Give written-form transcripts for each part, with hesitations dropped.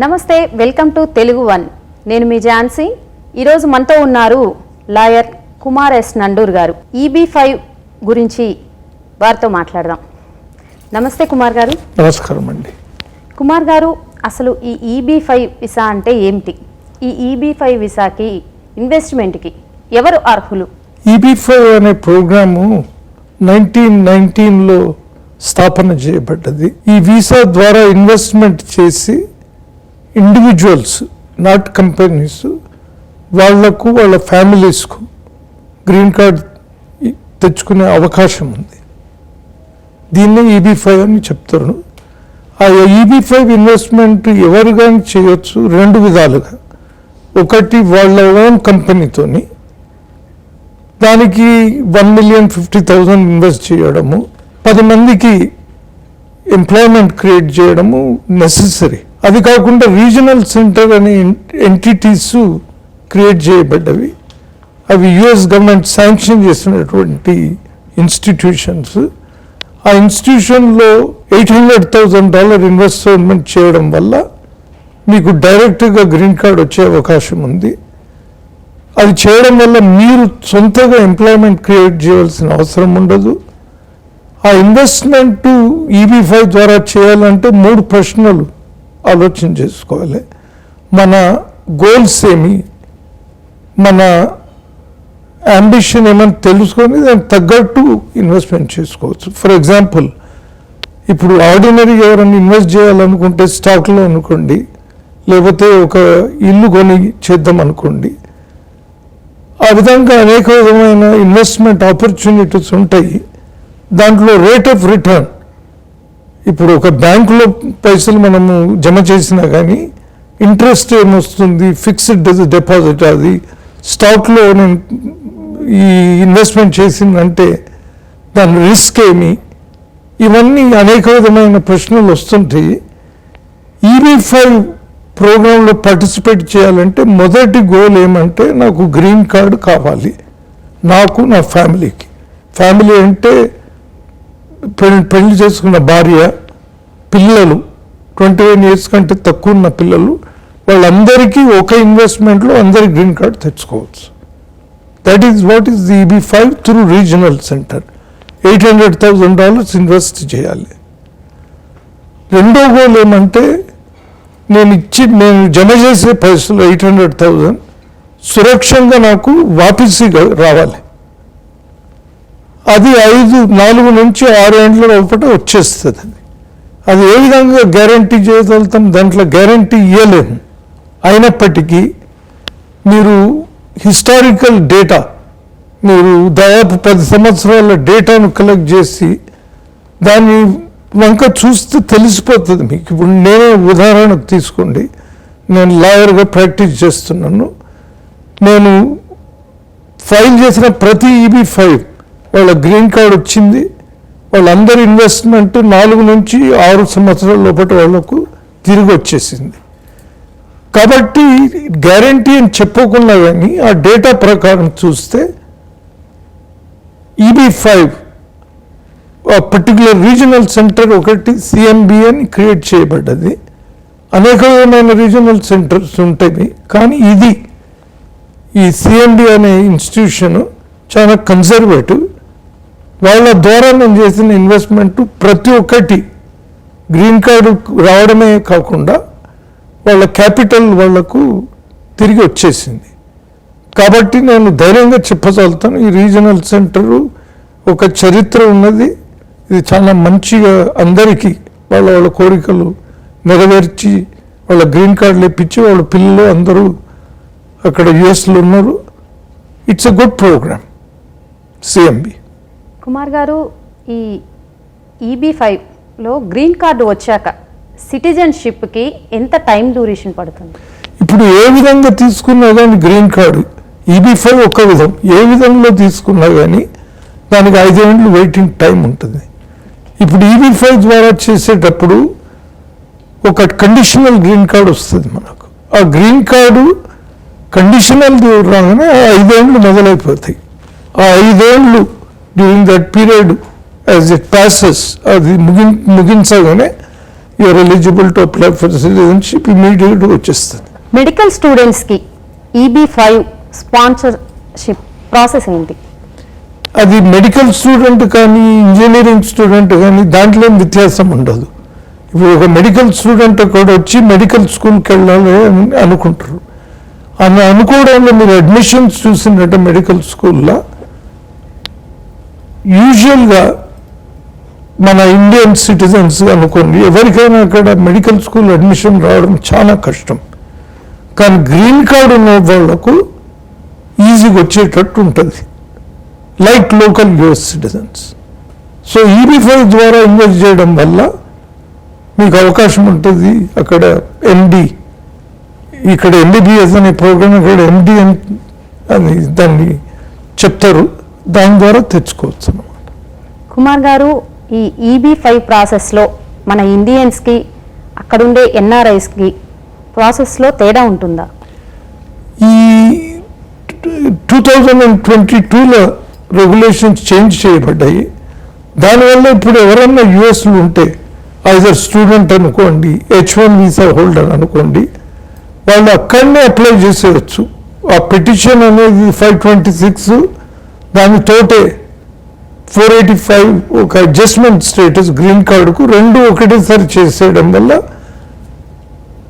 నమస్తే, welcome to Telugu one. నేను మీ ఝాన్సీ. ఈరోజు మనతో ఉన్నారు లాయర్ కుమార్ ఎస్ నండూర్ గారు. EB-5 గురించి వారితో మాట్లాడదాం. నమస్తే కుమార్ గారు. నమస్కారం అండి. కుమార్ గారు, అసలు ఈ EB-5 వీసా అంటే ఏమిటి? ఈ EB-5 వీసాకి ఇన్వెస్ట్మెంట్కి ఎవరు అర్హులు? EB-5 అనే ప్రోగ్రాము 1919లో స్థాపన చేయబడ్డది. ఈ వీసా ద్వారా ఇన్వెస్ట్మెంట్ చేసి ఇండివిజువల్స్, నాట్ కంపెనీస్, వాళ్లకు వాళ్ళ ఫ్యామిలీస్కు గ్రీన్ కార్డ్ తెచ్చుకునే అవకాశం ఉంది. దీన్ని EB-5 అని చెప్తారు. ఆ EB-5 ఇన్వెస్ట్మెంట్ ఎవరు కానీ చేయొచ్చు రెండు విధాలుగా. ఒకటి వాళ్ళ ఓన్ కంపెనీతోని, దానికి 1,50,000 ఇన్వెస్ట్ చేయడము, 10 మందికి ఎంప్లాయ్మెంట్ క్రియేట్ చేయడము నెసెసరీ. అది కాకుండా రీజనల్ సెంటర్ అనే ఎంటిటీస్ క్రియేట్ చేయబడ్డవి. అవి US గవర్నమెంట్ శాంక్షన్ చేసినటువంటి ఇన్స్టిట్యూషన్స్. ఆ ఇన్స్టిట్యూషన్లో $800,000 ఇన్వెస్ట్మెంట్ చేయడం వల్ల మీకు డైరెక్ట్గా గ్రీన్ కార్డ్ వచ్చే అవకాశం ఉంది. అది చేయడం వల్ల మీరు సొంతగా ఎంప్లాయ్మెంట్ క్రియేట్ చేయాల్సిన అవసరం ఉండదు. ఆ ఇన్వెస్ట్మెంట్ EB-5 ద్వారా చేయాలంటే 3 ప్రశ్నలు ఆలోచన చేసుకోవాలి. మన గోల్స్ ఏమి, మన అంబిషన్ ఏమని తెలుసుకొని దానికి తగ్గట్టు ఇన్వెస్ట్మెంట్ చేసుకోవచ్చు. ఫర్ ఎగ్జాంపుల్, ఇప్పుడు ఆర్డినరీ ఎవరైనా ఇన్వెస్ట్ చేయాలనుకుంటే స్టాక్లో అనుకోండి, లేకపోతే ఒక ఇల్లు కొని చేద్దాం అనుకోండి. ఆ విధంగా అనేక విధమైన ఇన్వెస్ట్మెంట్ ఆపర్చునిటీస్ ఉంటాయి. దాంట్లో రేట్ ఆఫ్ రిటర్న్, ఇప్పుడు ఒక బ్యాంకులో పైసలు మనము జమ చేసినా కానీ ఇంట్రెస్ట్ ఏమొస్తుంది, ఫిక్స్డ్ డిపాజిట్, అది స్టాక్లో నేను ఈ ఇన్వెస్ట్మెంట్ చేసిందంటే దాని రిస్క్ ఏమి, ఇవన్నీ అనేక విధమైన ప్రశ్నలు వస్తుంటాయి. EB-5 ప్రోగ్రాంలో పార్టిసిపేట్ చేయాలంటే మొదటి గోల్ ఏమంటే, నాకు గ్రీన్ కార్డు కావాలి, నాకు, నా ఫ్యామిలీకి. ఫ్యామిలీ అంటే పెళ్లి చేసుకున్న భార్య, పిల్లలు, 21 years కంటే తక్కువ ఉన్న పిల్లలు, వాళ్ళందరికీ ఒక ఇన్వెస్ట్మెంట్లో అందరి గ్రీన్ కార్డ్ తెచ్చుకోవచ్చు. That is what is the EB-5 through regional centre. $800,000 invest చేయాలి. రెండో గోల్ ఏమంటే, నేను జమ చేసే పైసలు 800,000 సురక్షంగా నాకు వాపసి రావాలి. అది 4 నుంచి 6 ఏళ్ళ లోపల వచ్చేస్తుంది. అది ఏ విధంగా గ్యారంటీ చేయగలుగుతాం? దాంట్లో గ్యారంటీ ఇవ్వలేము. అయినప్పటికీ మీరు హిస్టారికల్ డేటా, మీరు దాదాపు 10 సంవత్సరాల డేటాను కలెక్ట్ చేసి దాన్ని వంక చూస్తే తెలిసిపోతుంది మీకు. ఇప్పుడు నేనే ఉదాహరణకు తీసుకోండి, నేను లాయర్గా ప్రాక్టీస్ చేస్తున్నాను. నేను ఫైల్ చేసిన ప్రతి EB-5 వాళ్ళ గ్రీన్ కార్డ్ వచ్చింది. వాళ్ళందరి ఇన్వెస్ట్మెంట్ 4 నుంచి 6 సంవత్సరాల లోపల వాళ్ళకు తిరిగి వచ్చేసింది. కాబట్టి గ్యారంటీ అని చెప్పకుండా కానీ ఆ డేటా ప్రకారం చూస్తే EB-5 పర్టికులర్ రీజనల్ సెంటర్ ఒకటి CMB అని క్రియేట్ చేయబడ్డది. అనేక విధమైన రీజనల్ సెంటర్స్ ఉంటాయి, కానీ ఈ CMB అనే ఇన్స్టిట్యూషన్ చాలా కన్జర్వేటివ్. వాళ్ళ ద్వారా నేను చేసిన ఇన్వెస్ట్మెంట్ ప్రతి ఒక్కటి గ్రీన్ కార్డు రావడమే కాకుండా వాళ్ళ క్యాపిటల్ వాళ్లకు తిరిగి వచ్చేసింది. కాబట్టి నేను ధైర్యంగా చెప్పగలుగుతాను, ఈ రీజనల్ సెంటరు ఒక చరిత్ర ఉన్నది. ఇది చాలా మంచిగా అందరికీ వాళ్ళ కోరికలు నెరవేర్చి వాళ్ళ గ్రీన్ కార్డులు ఇప్పించి వాళ్ళ పిల్లలు అందరూ అక్కడ US లో ఉన్నారు. It's a good program CMB. Kumar garu, ఈ EB-5లో గ్రీన్ కార్డు వచ్చాక సిటిజన్షిప్కి ఎంత టైం డ్యూరేషన్ పడుతుంది? ఇప్పుడు ఏ విధంగా తీసుకున్నా కానీ గ్రీన్ కార్డు, EB-5 ఒక విధం, ఏ విధంలో తీసుకున్నా కానీ దానికి 5 ఏళ్ళు వెయిటింగ్ టైం ఉంటుంది. ఇప్పుడు EB-5 ద్వారా చేసేటప్పుడు ఒక కండిషనల్ గ్రీన్ కార్డు వస్తుంది మనకు. ఆ గ్రీన్ కార్డు కండిషనల్ రాగానే 5 ఏళ్ళు మొదలైపోతాయి. ఆ 5 ఏళ్ళు during that period as it passes, అది ముగించగానే you're eligible to apply for citizenship, ఇమీడియట్గా వచ్చేస్తుంది. మెడికల్ స్టూడెంట్స్కి EB-5 స్పాన్సర్షిప్ ప్రాసెస్ ఏంటి? అది మెడికల్ స్టూడెంట్ కానీ ఇంజనీరింగ్ స్టూడెంట్ కానీ దాంట్లో ఏం వ్యత్యాసం ఉండదు. ఇప్పుడు ఒక మెడికల్ స్టూడెంట్ కూడా వచ్చి మెడికల్ స్కూల్కి వెళ్ళాలి అని అనుకుంటారు. అని అనుకోవడంలో మీరు అడ్మిషన్స్ చూసినట్టు మెడికల్ స్కూల్లో యూజువల్గా మన ఇండియన్ సిటిజన్స్ అనుకోండి, ఎవరికైనా అక్కడ మెడికల్ స్కూల్ అడ్మిషన్ రావడం చాలా కష్టం. కానీ గ్రీన్ కార్డు ఉన్న వాళ్లకు ఈజీగా వచ్చేటట్టు ఉంటుంది, like local US citizens. So EB-5 ద్వారా ఇన్వెస్ట్ చేయడం వల్ల మీకు అవకాశం ఉంటుంది. అక్కడ MD, ఇక్కడ MBBS అనే ప్రోగ్రామ్, అక్కడ MD అని దాన్ని చెప్తారు, దాని ద్వారా తెచ్చుకోవచ్చు అన్నమాట. కుమార్ గారు, ఈ EB-5 ప్రాసెస్లో మన ఇండియన్స్కి అక్కడుండే NRIస్కి ప్రాసెస్లో తేడా ఉంటుందా? ఈ 2022లో రెగ్యులేషన్స్ చేంజ్ చేయబడ్డాయి. దానివల్ల ఇప్పుడు ఎవరన్నా యుఎస్లో ఉంటే ఐదర్ స్టూడెంట్ అనుకోండి, H1 వీసా హోల్డర్ అనుకోండి, వాళ్ళు అక్కడనే అప్లై చేసేయచ్చు. ఆ పిటిషన్ అనేది 526, దానితోటే 485 ఒక అడ్జస్ట్మెంట్ స్టేటస్ గ్రీన్ కార్డుకు రెండు ఒకటేసారి చేసేయడం వల్ల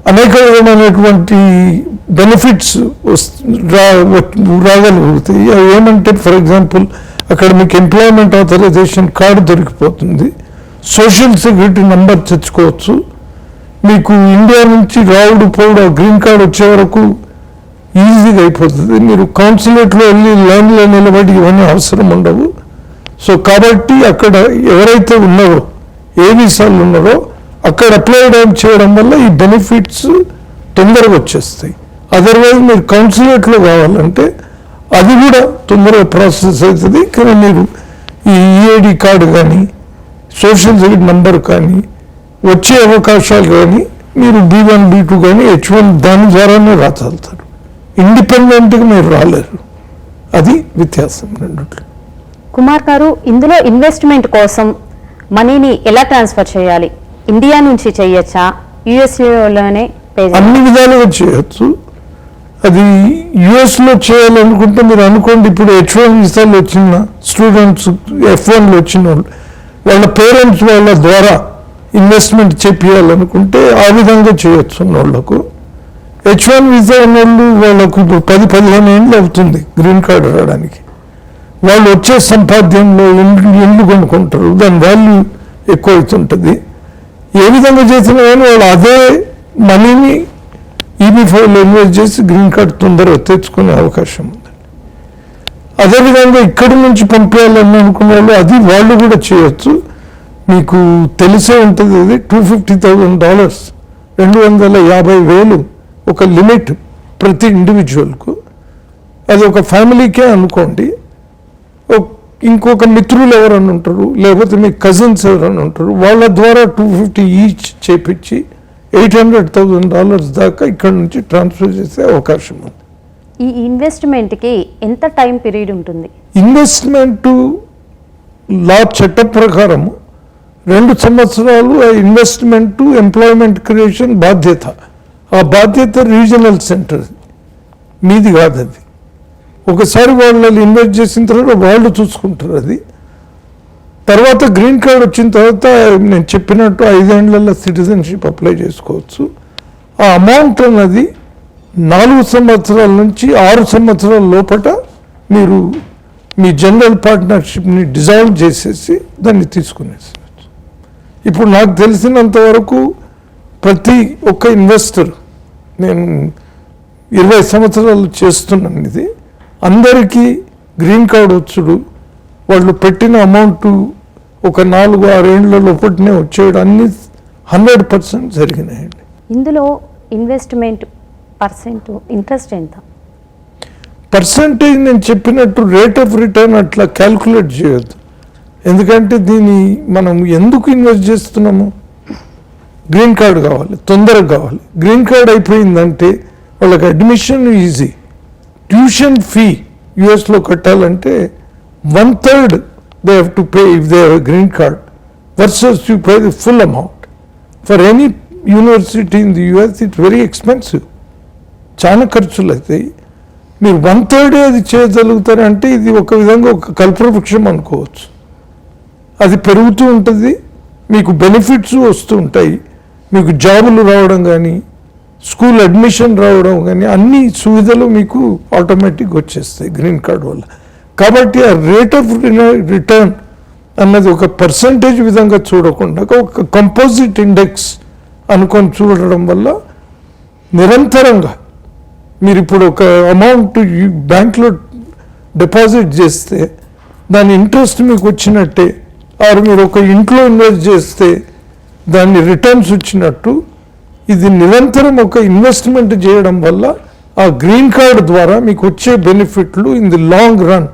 అనేక విధమైనటువంటి బెనిఫిట్స్ రాగలుగుతాయి. అవి ఏమంటే, ఫర్ ఎగ్జాంపుల్ అక్కడ మీకు ఎంప్లాయ్మెంట్ ఆథరైజేషన్ కార్డు దొరికిపోతుంది, సోషల్ సెక్యూరిటీ నెంబర్ తెచ్చుకోవచ్చు. మీకు ఇండియా నుంచి రావుడు పోవుడు గ్రీన్ కార్డు వచ్చే వరకు ఈజీగా అయిపోతుంది. మీరు కౌన్సిలేట్లో వెళ్ళి లైన్లో నిలబడి ఇవన్నీ అవసరం ఉండవు. సో కాబట్టి అక్కడ ఎవరైతే ఉన్నారో, ఏ వీసాలు ఉన్నారో అక్కడ అప్లై చేయడం వల్ల ఈ బెనిఫిట్స్ తొందరగా వచ్చేస్తాయి. అదర్వైజ్ మీరు కౌన్సిలేట్లో కావాలంటే అది కూడా తొందరగా ప్రాసెస్ అవుతుంది. కానీ మీరు ఈ EAD కార్డు కానీ సోషల్ సెక్యూరిటీ నెంబర్ కానీ వచ్చే అవకాశాలు కానీ మీరు B1 B2 కానీ H1 దాని ద్వారానే రాగలుగుతారు. ఇండిపెండెంట్గా మీరు రాలేరు. అది వ్యత్యాసం రెండిట్లో. కుమార్ గారు, ఇందులో ఇన్వెస్ట్మెంట్ కోసం మనీని ఎలా ట్రాన్స్ఫర్ చేయాలి? ఇండియా నుంచి చేయొచ్చా, యుఎస్లోనే పే చేయాలా? అన్ని విధాలుగా చేయొచ్చు. అది యుఎస్లో చేయాలనుకుంటే మీరు అనుకోండి, ఇప్పుడు H1 వీసాలు వచ్చిన స్టూడెంట్స్, F1లో వచ్చిన వాళ్ళు వాళ్ళ పేరెంట్స్ వాళ్ళ ద్వారా ఇన్వెస్ట్మెంట్ చేయాలనుకుంటే ఆ విధంగా చేయొచ్చు. ఉన్నోళ్లకు H1 వీసా ఉన్నోళ్ళు వాళ్ళకు 10-15 ఏళ్ళు అవుతుంది గ్రీన్ కార్డు రావడానికి. వాళ్ళు వచ్చే సంపాద్యంలో ఇల్లు కొనుక్కుంటారు, దాని వాల్యూ ఎక్కువ అవుతుంటుంది. ఏ విధంగా చేసినా కానీ వాళ్ళు అదే మనీని EB-5లో ఇన్వెస్ట్ చేసి గ్రీన్ కార్డు తొందరగా తెచ్చుకునే అవకాశం ఉంది. అదేవిధంగా ఇక్కడి నుంచి పంపించాలని అనుకునే వాళ్ళు అది వాళ్ళు కూడా చేయొచ్చు. మీకు తెలిసే ఉంటుంది, అది $250,000, 250,000 ఒక లిమిట్ ప్రతి ఇండివిజువల్కు. అది ఒక ఫ్యామిలీకే అనుకోండి. ఇంకొక మిత్రులు ఎవరన్నా ఉంటారు, లేకపోతే మీ కజిన్స్ ఎవరన్నా ఉంటారు, వాళ్ళ ద్వారా 250 ఈచ్ చేపించి $800,000 దాకా ఇక్కడ నుంచి ట్రాన్స్ఫర్ చేసే అవకాశం ఉంది. ఈ ఇన్వెస్ట్మెంట్కి ఎంత టైం పీరియడ్ ఉంటుంది? ఇన్వెస్ట్మెంట్ లా చట్ట ప్రకారం 2 సంవత్సరాలు. ఆ ఇన్వెస్ట్మెంట్ ఎంప్లాయ్మెంట్ క్రియేషన్ బాధ్యత. ఆ బాధ్యత రీజనల్ సెంటర్ మీది కాదు. అది ఒకసారి వాళ్ళు ఇన్వెస్ట్ చేసిన తర్వాత వాళ్ళు చూసుకుంటారు. అది తర్వాత గ్రీన్ కార్డ్ వచ్చిన తర్వాత నేను చెప్పినట్టు 5 ఏళ్లలో సిటిజన్షిప్ అప్లై చేసుకోవచ్చు. ఆ అమౌంట్ అన్నది 4 సంవత్సరాల నుంచి 6 సంవత్సరాల లోపల మీరు మీ జనరల్ పార్ట్నర్షిప్ని డిజాల్వ్ చేసేసి దాన్ని తీసుకునేసేయచ్చు. ఇప్పుడు నాకు తెలిసినంత వరకు ప్రతి ఒక్క ఇన్వెస్టర్, నేను 20 సంవత్సరాలు చేస్తున్నాను ఇది, అందరికీ గ్రీన్ కార్డ్ వచ్చుడు, వాళ్ళు పెట్టిన అమౌంట్ ఒక 4-6 ఏళ్ల లోపలనే వచ్చేయడం అన్ని 100% జరిగినాయండి. ఇందులో ఇన్వెస్ట్మెంట్ ఇంట్రెస్ట్ ఎంత? పర్సంటేజ్ నేను చెప్పినట్టు రేట్ ఆఫ్ రిటర్న్ అట్లా క్యాల్కులేట్ చేయొద్దు. ఎందుకంటే దీన్ని మనం ఎందుకు ఇన్వెస్ట్ చేస్తున్నాము? గ్రీన్ కార్డ్ కావాలి, తొందరగా కావాలి. గ్రీన్ కార్డ్ అయిపోయిందంటే వాళ్ళకి అడ్మిషన్ ఈజీ. ట్యూషన్ ఫీ యుఎస్లో కట్టాలంటే 1/3 they have to pay if they have a green card versus you pay the full amount. For any university in the US it's very expensive, చాలా ఖర్చులు అవుతాయి. మీరు 1/3 అది చేయగలుగుతారంటే ఇది ఒక విధంగా ఒక కల్పవృక్షం అనుకోవచ్చు. అది పెరుగుతూ ఉంటుంది, మీకు బెనిఫిట్స్ వస్తూ ఉంటాయి, మీకు జాబులు రావడం కానీ స్కూల్ అడ్మిషన్ రావడం కానీ అన్ని సువిధలు మీకు ఆటోమేటిక్గా వచ్చేస్తాయి గ్రీన్ కార్డ్ వల్ల. కాబట్టి ఆ రేట్ ఆఫ్ రిటర్న్ అన్నది ఒక పర్సంటేజ్ విధంగా చూడకుండా ఒక కంపోజిట్ ఇండెక్స్ అనుకొని చూడడం వల్ల నిరంతరంగా మీరు ఇప్పుడు ఒక అమౌంట్ బ్యాంక్లో డిపాజిట్ చేస్తే దాని ఇంట్రెస్ట్ మీకు వచ్చినట్టే, ఆరు మీరు ఒక ఇంట్లో ఇన్వెస్ట్ చేస్తే దాన్ని రిటర్న్స్ వచ్చినట్టు, ఇది నిరంతరం ఒక ఇన్వెస్ట్మెంట్ చేయడం వల్ల ఆ గ్రీన్ కార్డ్ ద్వారా మీకు వచ్చే బెనిఫిట్లు ఇన్ ది లాంగ్ రన్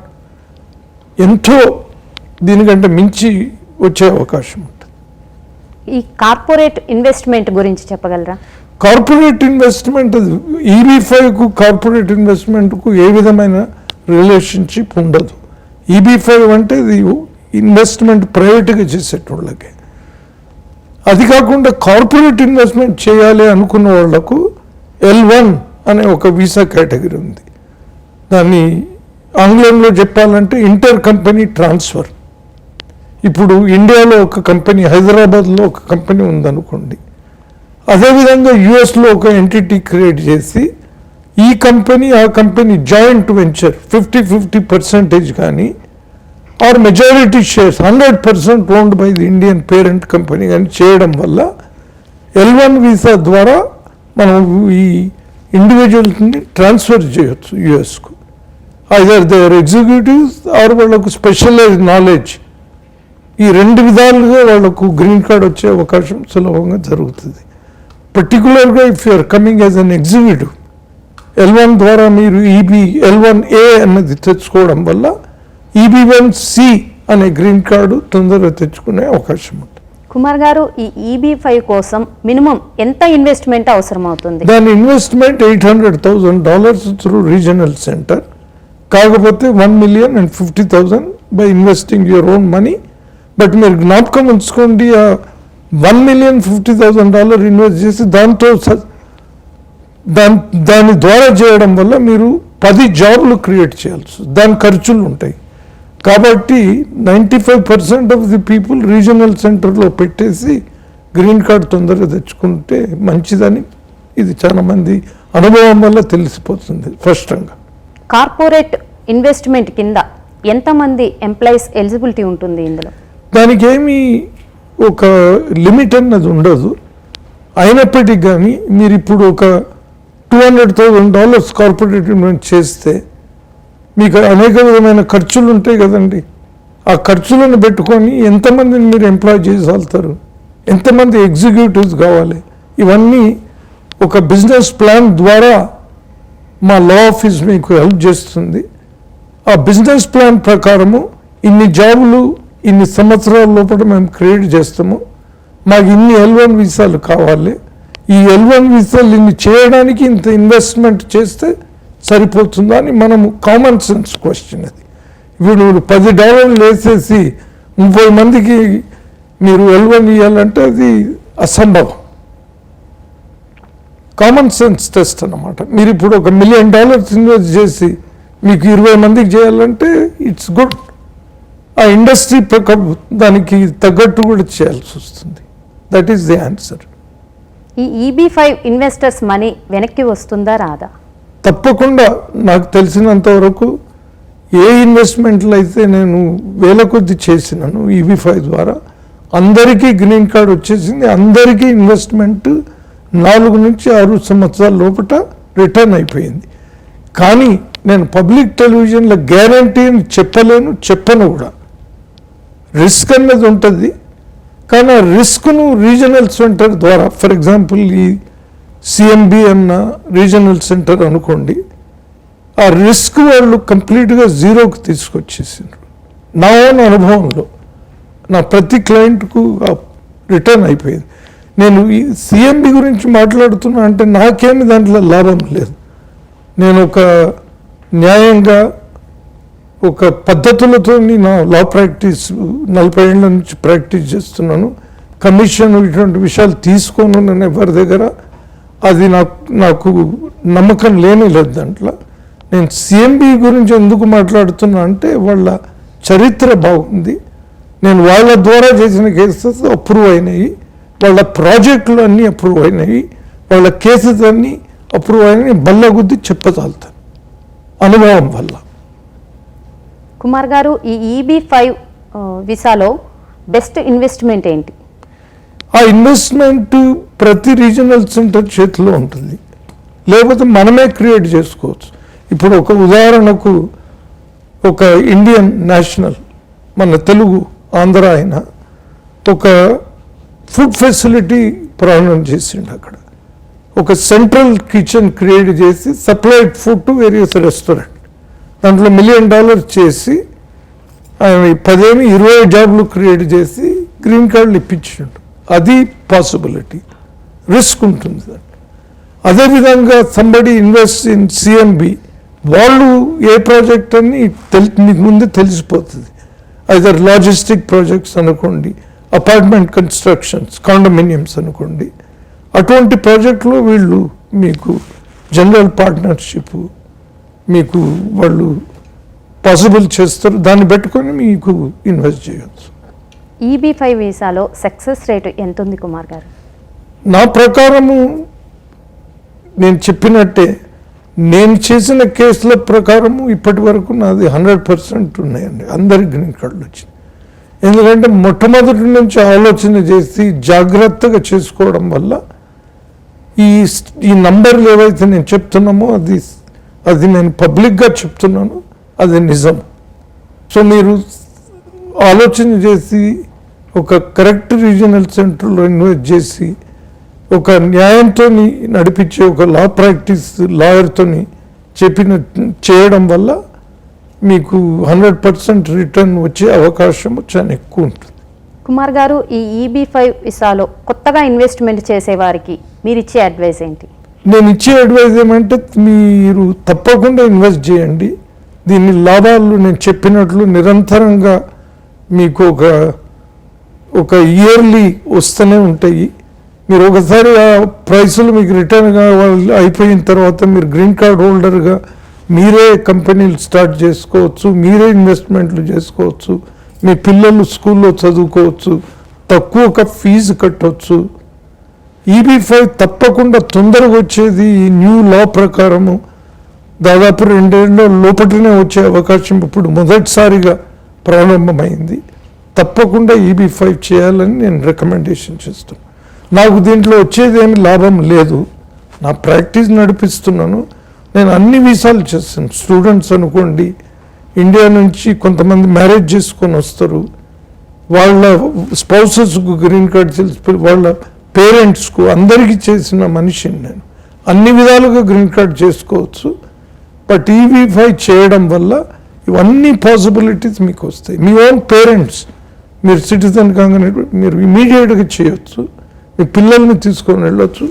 ఎంతో దీనికంటే మించి వచ్చే అవకాశం ఉంటుంది. ఈ కార్పొరేట్ ఇన్వెస్ట్మెంట్ గురించి చెప్పగలరా? కార్పొరేట్ ఇన్వెస్ట్మెంట్ EB5కు కార్పొరేట్ ఇన్వెస్ట్మెంట్కు ఏ విధమైన రిలేషన్షిప్ ఉండదు. EB5 అంటే ఇది ఇన్వెస్ట్మెంట్ ప్రైవేట్గా చేసేటోళ్ళకి. అది కాకుండా కార్పొరేట్ ఇన్వెస్ట్మెంట్ చేయాలి అనుకున్న వాళ్లకు L1 అనే ఒక వీసా కేటగిరీ ఉంది. దాన్ని ఆంగ్లంలో చెప్పాలంటే ఇంటర్ కంపెనీ ట్రాన్స్ఫర్. ఇప్పుడు ఇండియాలో ఒక కంపెనీ, హైదరాబాద్లో ఒక కంపెనీ ఉందనుకోండి, అదేవిధంగా యుఎస్లో ఒక ఎంటిటీ క్రియేట్ చేసి ఈ కంపెనీ ఆ కంపెనీ జాయింట్ వెంచర్ 50-50% కానీ or majority shares 100% owned by the Indian parent company కానీ చేయడం వల్ల L1 వీసా ద్వారా మనం ఈ ఇండివిజువల్ని ట్రాన్స్ఫర్ చేయొచ్చు యుఎస్కు. Either they are executives or వాళ్ళకు స్పెషలైజ్డ్ నాలెడ్జ్. ఈ రెండు విధాలుగా వాళ్ళకు గ్రీన్ కార్డ్ వచ్చే అవకాశం సులభంగా జరుగుతుంది. పర్టికులర్గా if you are coming as an executive, L1 ద్వారా మీరు L1A అన్నది తెచ్చుకోవడం వల్ల EB1C అనే గ్రీన్ కార్డు తొందరగా తెచ్చుకునే అవకాశం ఉంటుంది. కుమార్ గారు, ఈ EB5 కోసం మినిమం ఎంత ఇన్వెస్ట్మెంట్ అవసరం అవుతుంది? దాని ఇన్వెస్ట్మెంట్ $800,000 త్రూ రీజనల్ సెంటర్. కాకపోతే $1,50,000 by investing your own money. But మీరు జ్ఞాపకం ఉంచుకోండి, ఆ $1,50,000 ఇన్వెస్ట్ చేసి దాని ద్వారా చేయడం వల్ల మీరు 10 జాబులు క్రియేట్ చేయాల్సి, దాని ఖర్చులు ఉంటాయి. కాబట్టి 95% ఆఫ్ ది పీపుల్ రీజనల్ సెంటర్లో పెట్టేసి గ్రీన్ కార్డ్ తొందరగా తెచ్చుకుంటే మంచిదని ఇది చాలా మంది అనుభవం వల్ల తెలిసిపోతుంది స్పష్టంగా. కార్పొరేట్ ఇన్వెస్ట్మెంట్ కింద ఎంతమంది ఎంప్లాయీస్ ఎలిజిబిలిటీ ఉంటుంది ఇందులో? దానికి ఏమీ ఒక లిమిట్ అన్నది ఉండదు. అయినప్పటికీ కానీ మీరు ఇప్పుడు ఒక $200,000 కార్పొరేట్ ఇన్వెస్ట్ చేస్తే మీకు అనేక విధమైన ఖర్చులు ఉంటాయి కదండి. ఆ ఖర్చులను పెట్టుకొని ఎంతమందిని మీరు ఎంప్లాయ్ చేయగలుగుతారు, ఎంతమంది ఎగ్జిక్యూటివ్స్ కావాలి, ఇవన్నీ ఒక బిజినెస్ ప్లాన్ ద్వారా మా లా ఆఫీస్ మీకు హెల్ప్ చేస్తుంది. ఆ బిజినెస్ ప్లాన్ ప్రకారము ఇన్ని జాబులు ఇన్ని సంవత్సరాల లోపల మేము క్రియేట్ చేస్తాము, మాకు ఇన్ని L1 వీసాలు కావాలి, ఈ L1 వీసాలు ఇన్ని చేయడానికి ఇంత ఇన్వెస్ట్మెంట్ చేస్తే సరిపోతుందా అని మనము కామన్ సెన్స్ క్వశ్చన్. అది ఇప్పుడు మీరు $10 వేసేసి 30 మందికి మీరు L1 ఇవ్వాలంటే అది అసంభవం. కామన్ సెన్స్ టెస్ట్ అన్నమాట. మీరు ఇప్పుడు ఒక $1 million ఇన్వెస్ట్ చేసి మీకు 20 మందికి చేయాలంటే ఇట్స్ గుడ్. ఆ ఇండస్ట్రీ దానికి తగ్గట్టు కూడా చేయాల్సి వస్తుంది. That is the answer. ఈ EB5 ఇన్వెస్టర్స్ మనీ వెనక్కి వస్తుందా రాదా? తప్పకుండా. నాకు తెలిసినంత వరకు ఏ ఇన్వెస్ట్మెంట్లు అయితే నేను వేల కొద్ది చేసినాను EB5 ద్వారా అందరికీ గ్రీన్ కార్డ్ వచ్చేసింది. అందరికీ ఇన్వెస్ట్మెంట్ 4 నుంచి 6 సంవత్సరాల లోపల రిటర్న్ అయిపోయింది. కానీ నేను పబ్లిక్ టెలివిజన్లో గ్యారంటీ అని చెప్పలేను, చెప్పను కూడా. రిస్క్ అన్నది ఉంటుంది, కానీ ఆ రిస్క్ను రీజనల్ సెంటర్ ద్వారా, ఫర్ ఎగ్జాంపుల్ ఈ CMB అన్న రీజనల్ సెంటర్ అనుకోండి, ఆ రిస్క్ వాళ్ళు కంప్లీట్గా జీరోకి తీసుకొచ్చేసిండ్రు. నా ఓన్ అనుభవంలో నా ప్రతి క్లయింట్కు రిటర్న్ అయిపోయింది. నేను ఈ CMB గురించి మాట్లాడుతున్నా అంటే నాకేమి దాంట్లో లాభం లేదు. నేను ఒక న్యాయంగా ఒక పద్ధతులతో నా లా ప్రాక్టీస్ 40 ఏళ్ళ నుంచి ప్రాక్టీస్ చేస్తున్నాను. కమిషన్ ఇటువంటి విషయాలు తీసుకోను నేను ఎవరి దగ్గర. అది నాకు నమ్మకం లేదు దాంట్లో. నేను సిఎంబి గురించి ఎందుకు మాట్లాడుతున్నా అంటే వాళ్ళ చరిత్ర బాగుంది. నేను వాళ్ళ ద్వారా చేసిన కేసెస్ అప్రూవ్ అయినాయి, వాళ్ళ ప్రాజెక్టులు అన్నీ అప్రూవ్ అయినాయి, వాళ్ళ కేసెస్ అన్నీ అప్రూవ్ అయినాయి. బల్లగుద్ది చెప్పచాలుతాను అనుభవం వల్ల. కుమార్ గారు, ఈ EB-5 వీసాలో బెస్ట్ ఇన్వెస్ట్మెంట్ ఏంటి? ఆ ఇన్వెస్ట్మెంట్ ప్రతి రీజనల్ సెంటర్ చేతిలో ఉంటుంది, లేకపోతే మనమే క్రియేట్ చేసుకోవచ్చు. ఇప్పుడు ఒక ఉదాహరణకు ఒక ఇండియన్ నేషనల్ మన తెలుగు ఆంధ్ర అయినా ఒక ఫుడ్ ఫెసిలిటీ ప్రారంభం చేసిండు. అక్కడ ఒక సెంట్రల్ కిచెన్ క్రియేట్ చేసి supplied food to various restaurant, దాంట్లో $1 million చేసి 10-20 జాబ్లు క్రియేట్ చేసి గ్రీన్ కార్డులు ఇప్పించిండు. అది పాసిబిలిటీ, రిస్క్ ఉంటుంది దాంట్లో. అదేవిధంగా సంబడి ఇన్వెస్ట్ ఇన్ సిఎంబి, వాళ్ళు ఏ ప్రాజెక్ట్ అని మీకు ముందు తెలిసిపోతుంది. ఐదర్ లాజిస్టిక్ ప్రాజెక్ట్స్ అనుకోండి, అపార్ట్మెంట్ కన్స్ట్రక్షన్స్, కాండోమినియమ్స్ అనుకోండి, అటువంటి ప్రాజెక్టులో వీళ్ళు మీకు జనరల్ పార్ట్నర్షిప్ మీకు వాళ్ళు పాసిబుల్ చేస్తారు. దాన్ని పెట్టుకొని మీకు ఇన్వెస్ట్ చేయవచ్చు. EB-5 వీసాలో సక్సెస్ రేటు ఎంత ఉంది కుమార్ గారు? నా ప్రకారము నేను చెప్పినట్టే, నేను చేసిన కేసుల ప్రకారము ఇప్పటి వరకు నాది 100% ఉన్నాయండి. అందరికి గ్రీన్ కార్డులు వచ్చినాయి. ఎందుకంటే మొట్టమొదటి నుంచి ఆలోచన చేసి జాగ్రత్తగా చేసుకోవడం వల్ల ఈ నంబర్లు ఏవైతే నేను చెప్తున్నామో అది నేను పబ్లిక్గా చెప్తున్నాను, అది నిజం. సో మీరు ఆలోచన చేసి ఒక కరెక్ట్ రీజనల్ సెంటర్లో ఇన్వెస్ట్ చేసి ఒక న్యాయంతో నడిపించే ఒక లా ప్రాక్టీస్ లాయర్తో చేయడం వల్ల మీకు 100% రిటర్న్ వచ్చే అవకాశం చాలా ఎక్కువ ఉంటుంది. కుమార్ గారు, ఈ EB-5 వీసాలో కొత్తగా ఇన్వెస్ట్మెంట్ చేసేవారికి మీరు ఇచ్చే అడ్వైస్ ఏంటి? నేను ఇచ్చే అడ్వైజ్ ఏమంటే, మీరు తప్పకుండా ఇన్వెస్ట్ చేయండి. దీని లాభాలు నేను చెప్పినట్లు నిరంతరంగా మీకు ఒక ఇయర్లీ వస్తూనే ఉంటాయి. మీరు ఒకసారి ఆ ప్రైసులు మీకు రిటర్న్ అయిపోయిన తర్వాత మీరు గ్రీన్ కార్డ్ హోల్డర్గా మీరే కంపెనీలు స్టార్ట్ చేసుకోవచ్చు, మీరే ఇన్వెస్ట్మెంట్లు చేసుకోవచ్చు, మీ పిల్లలు స్కూల్లో చదువుకోవచ్చు, తక్కువ ఫీజు కట్టవచ్చు. EB-5 తప్పకుండా తొందరగా వచ్చేది. ఈ న్యూ లా ప్రకారము దాదాపు 2 ఏళ్ళ లోపలనే వచ్చే అవకాశం ఇప్పుడు మొదటిసారిగా ప్రారంభమైంది. తప్పకుండా EB-5 చేయాలని నేను రికమెండేషన్ చేస్తున్నాను. నాకు దీంట్లో వచ్చేది ఏమి లాభం లేదు, నా ప్రాక్టీస్ నడిపిస్తున్నాను. నేను అన్ని వీసాలు చేస్తాను. స్టూడెంట్స్ అనుకోండి, ఇండియా నుంచి కొంతమంది మ్యారేజ్ చేసుకొని వస్తారు, వాళ్ళ స్పౌసెస్కు గ్రీన్ కార్డ్ తెలిసి వాళ్ళ పేరెంట్స్కు అందరికీ చేసిన మనిషిని నేను. అన్ని విధాలుగా గ్రీన్ కార్డ్ చేసుకోవచ్చు. బట్ EB-5 చేయడం వల్ల ఇవన్నీ పాసిబిలిటీస్ మీకు వస్తాయి. మీ ఓన్ పేరెంట్స్, మీరు సిటిజన్ కాగానే మీరు ఇమీడియట్గా చేయొచ్చు, మీ పిల్లల్ని తీసుకొని వెళ్ళొచ్చు.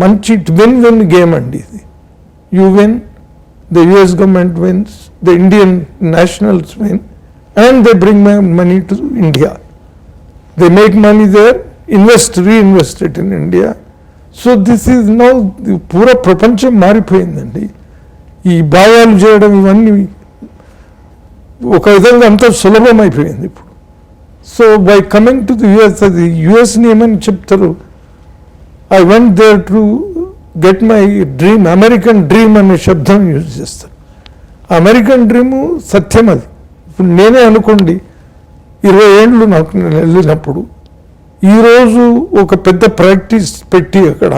మంచి విన్ గేమ్ అండి ఇది. You win, the US government wins, the Indian nationals win, and they bring money to India. They make money there, reinvest it in India. So this is now పూరా ప్రపంచం మారిపోయిందండి. ఈ భాగాలు చేయడం ఇవన్నీ ఒక విధంగా అంత సులభం అయిపోయింది ఇప్పుడు. So by coming to the US, అది యుఎస్ని ఏమని చెప్తారు, I went there to get my dream, American dream అనే శబ్దం యూజ్ చేస్తారు. అమెరికన్ డ్రీము సత్యం అది. ఇప్పుడు నేనే అనుకోండి, 20 ఏళ్ళు నాకు నేను వెళ్ళినప్పుడు, ఈరోజు ఒక పెద్ద ప్రాక్టీస్ పెట్టి అక్కడ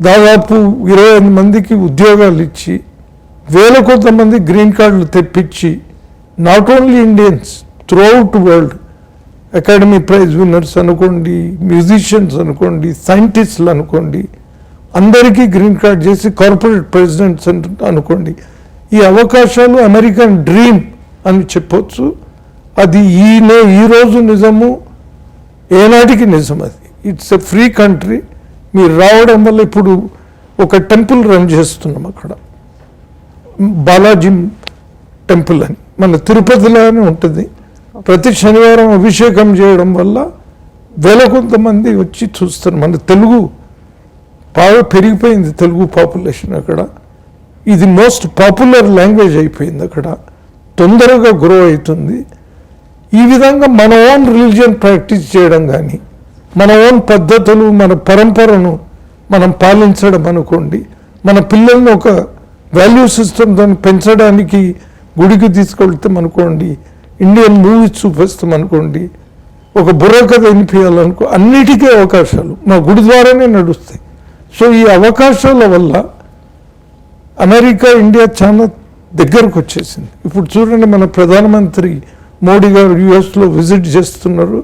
దాదాపు 25 మందికి ఉద్యోగాలు ఇచ్చి, వేల కొంతమంది గ్రీన్ కార్డులు తెప్పించి, not only Indians, throughout world, academy prize winners అనుకోండి, మ్యూజిషియన్స్ అనుకోండి, సైంటిస్టులు అనుకోండి, అందరికీ గ్రీన్ కార్డ్ చేసి కార్పొరేట్ ప్రెసిడెంట్స్ అనుకోండి. ఈ అవకాశాలు అమెరికన్ డ్రీమ్ అని చెప్పొచ్చు. అది ఈరోజు నిజము, ఏనాటికి నిజం. అది ఇట్స్ ఎ ఫ్రీ కంట్రీ. మీరు రావడం వల్ల ఇప్పుడు ఒక టెంపుల్ రన్ చేస్తున్నాం అక్కడ, బాలాజీ టెంపుల్ అని, మన తిరుపతిలోనే ఉంటుంది. ప్రతి శనివారం అభిషేకం చేయడం వల్ల వేల కొంతమంది వచ్చి చూస్తారు. మన తెలుగు బాగా పెరిగిపోయింది, తెలుగు పాపులేషన్ అక్కడ. ఇది మోస్ట్ పాపులర్ లాంగ్వేజ్ అయిపోయింది అక్కడ, తొందరగా గ్రో అవుతుంది. ఈ విధంగా మన ఓన్ రిలీజియన్ ప్రాక్టీస్ చేయడం కానీ, మన ఓన్ పద్ధతులు, మన పరంపరను మనం పాలించడం అనుకోండి, మన పిల్లల్ని ఒక వాల్యూ సిస్టమ్తో పెంచడానికి గుడికి తీసుకెళ్తాం అనుకోండి, ఇండియన్ మూవీస్ చూపిస్తాం అనుకోండి, ఒక బుర్రకథ వినిపించాలనుకో, అన్నిటికీ అవకాశాలు మా గుడి ద్వారానే నడుస్తాయి. సో ఈ అవకాశాల వల్ల అమెరికా ఇండియా చాలా దగ్గరకు వచ్చేసింది. ఇప్పుడు చూడండి, మన ప్రధానమంత్రి మోడీ గారు యుఎస్లో విజిట్ చేస్తున్నారు.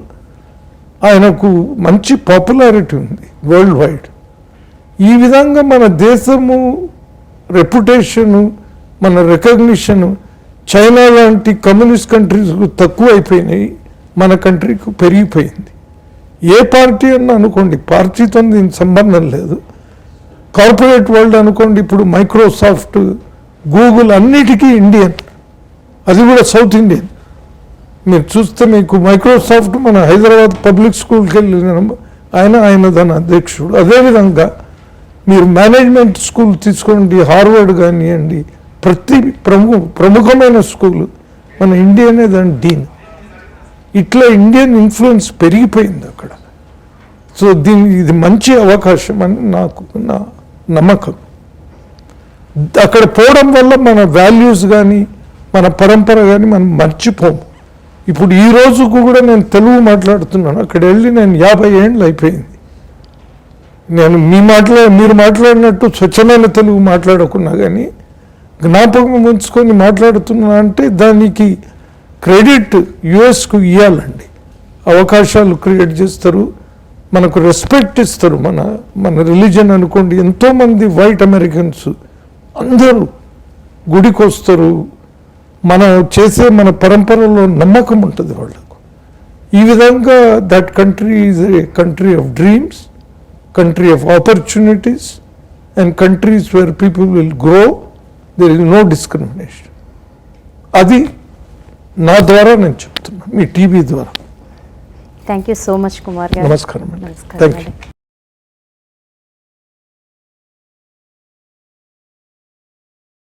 ఆయనకు మంచి పాపులారిటీ ఉంది వరల్డ్ వైడ్. ఈ విధంగా మన దేశము రెప్యుటేషను, మన రికగ్నిషను చైనా లాంటి కమ్యూనిస్ట్ కంట్రీస్కు తక్కువ అయిపోయినాయి, మన కంట్రీకి పెరిగిపోయింది. ఏ పార్టీ అన్నా అనుకోండి, పార్టీతో దీనికి సంబంధం లేదు. కార్పొరేట్ వరల్డ్ అనుకోండి, ఇప్పుడు మైక్రోసాఫ్ట్, గూగుల్ అన్నిటికీ ఇండియన్, అది కూడా సౌత్ ఇండియన్. మీరు చూస్తే మీకు మైక్రోసాఫ్ట్ మన హైదరాబాద్ పబ్లిక్ స్కూల్కి వెళ్ళిన ఆయన దాని అధ్యక్షుడు. అదేవిధంగా మీరు మేనేజ్మెంట్ స్కూల్ తీసుకోండి, హార్వర్డ్ కానివ్వండి, ప్రతి ప్రముఖమైన స్కూలు మన ఇండియనే దాని డీన్. ఇట్లా ఇండియన్ ఇన్ఫ్లుయెన్స్ పెరిగిపోయింది అక్కడ. సో ఇది మంచి అవకాశం అని నాకు నా నమ్మకం. అక్కడ పోవడం వల్ల మన వాల్యూస్ కానీ, మన పరంపర కానీ మనం మర్చిపోము. ఇప్పుడు ఈ రోజుకు కూడా నేను తెలుగు మాట్లాడుతున్నాను. అక్కడ వెళ్ళి నేను 50 ఏళ్ళు అయిపోయింది. నేను మీరు మాట్లాడినట్టు స్వచ్ఛమైన తెలుగు మాట్లాడకున్నా కానీ జ్ఞాపకం ఉంచుకొని మాట్లాడుతున్నా అంటే దానికి క్రెడిట్ యుఎస్కు ఇవ్వాలండి. అవకాశాలు క్రియేట్ చేస్తారు, మనకు రెస్పెక్ట్ ఇస్తారు. మన రిలీజన్ అనుకోండి, ఎంతోమంది వైట్ అమెరికన్స్ అందరూ గుడికి వస్తారు. మనం చేసే మన పరంపరలో నమ్మకం ఉంటుంది వాళ్ళకు. ఈ విధంగా that country is a country of dreams, country of opportunities and countries where people will grow, there is no discrimination. అది నా ద్వారా నేను చెప్తున్నాను, మీ టీవీ ద్వారా. Thank you so much Kumar garu. నమస్కారం అండి. Thank you.